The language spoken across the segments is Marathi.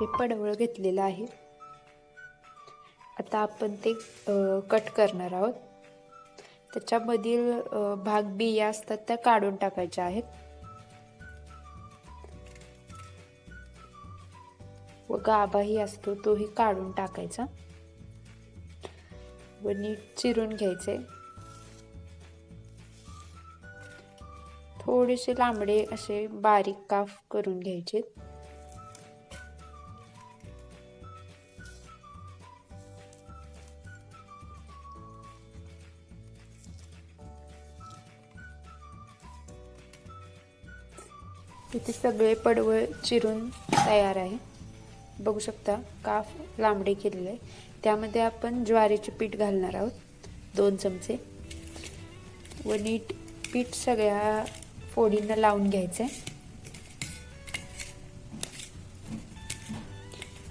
ते पडवळ घेतलेलं आहे. आता आपण ते कट करणार आहोत. त्याच्यामधील भाग बिया असतात त्या काढून टाकायच्या आहेत व गाभाही असतो तोही काढून टाकायचा व नीट चिरून घ्यायचे. थोडेसे लांबडे असे बारीक काप करून घ्यायचे. इथे सगळे पडवळ चिरून तयार आहे. बघू शकता काप लांबडे केलेले आहे. त्यामध्ये आपण ज्वारीचे पीठ घालणार आहोत 2 चमचे व नीट पीठ सगळ्या फोडींना लावून घ्यायचे.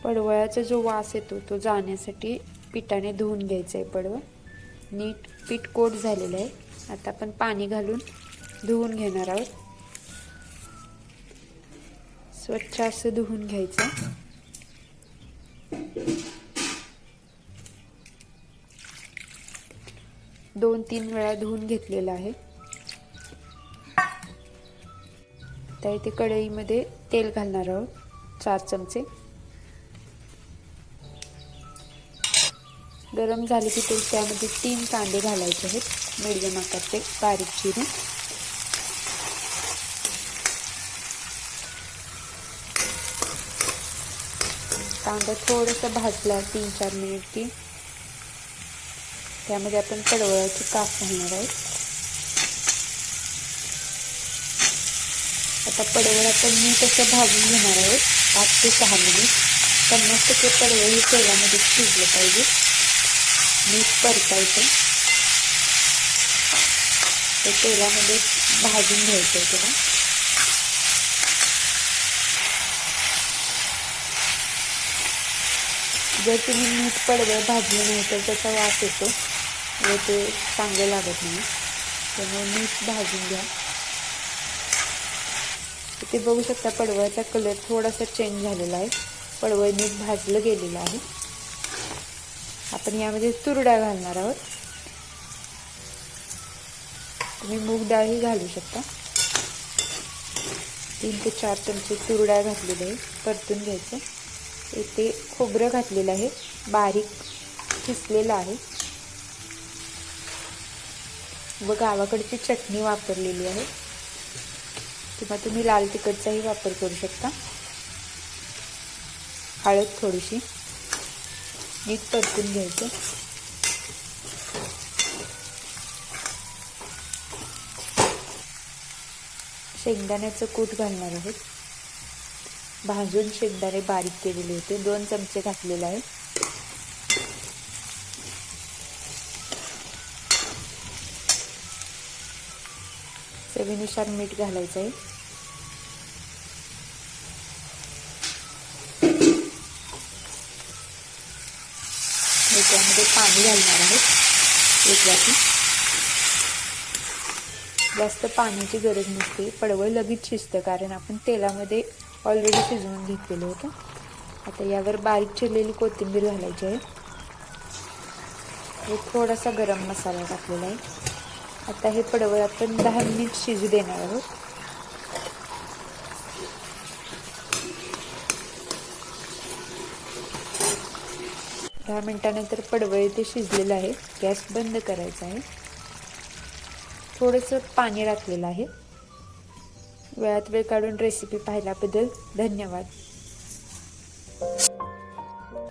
पडवळाचा जो वास येतो तो जाण्यासाठी पिठाने धुवून घ्यायचं आहे पडवळ. नीट पीठ कोट झालेलं आहे. आता आपण पाणी घालून धुवून घेणार आहोत. स्वच्छ असं धुवून घ्यायचं. 2-3 वेळा धुवून घेतलेलं आहे. तर इथे कढईमध्ये तेल घालणार आहोत 4 चमचे. गरम झाले की तेल त्यामध्ये 3 कांदे घालायचे आहेत मीडियम आकारचे बारीक चिरून. कांदा थोडासा भाजला 3-4 मिनिट की त्यामध्ये आपण पडवळाचे काप घालणार आहोत. आता पडवळ आपण नीट असं भाजून घेणार आहोत 5 ते 6 मिनिट. 50% पडवळ हे तेलामध्ये शिजलं पाहिजे. नीट परतायचं. ते तेलामध्ये भाजून घ्यायचं त्याला. जर तुम्ही नीट पडवळ भाजलं नाही तर त्याचा वास येतो व ते चांगलं लागत नाही. त्यामुळे नीट भाजून घ्या. इथे बघू शकता पडवळाचा कलर थोडासा चेंज झालेला आहे. पडवळ नीट भाजलं गेलेलं आहे. आपण यामध्ये तूर डाळ घालणार आहोत. तुम्ही मूग डाळही घालू शकता. 3 ते 4 चमचे तूर डाळ घातलेली आहे. परतून घ्यायचं. इथे खोबरं घातलेलं आहे बारीक किसलेलं आहे व गावाकडची चटणी वापरलेली आहे किंवा तुम्ही लाल तिखटचाही वापर करू शकता. हळद थोडीशी. नीट परतून घ्यायचं. शेंगदाण्याचं कूट घालणार आहोत. भाजून शेंगदाणे बारीक केलेले होते 2 चमचे घातलेले आहे. चवीनुसार मीठ घालायचं आहे. त्यामध्ये पाणी घालणार आहोत 1 वाटी. जास्त पाण्याची गरज नसते. पडवळ लगेच शिजतं कारण आपण तेलामध्ये ऑलरेडी शिजवून घेतलेलं होतं. आता यावर बारीक चिरलेली कोथिंबीर घालायची आहे व थोडासा गरम मसाला टाकलेला आहे. आता हे पडवळ आपण 10 मिनिट शिजू देणार आहोत. दहा मिनिटानंतर पडवळ इथे शिजलेलं आहे. गॅस बंद करायचा आहे. थोडंसं पाणी टाकलेलं आहे. वेळात वेळ काढून रेसिपी पाहिल्याबद्दल धन्यवाद.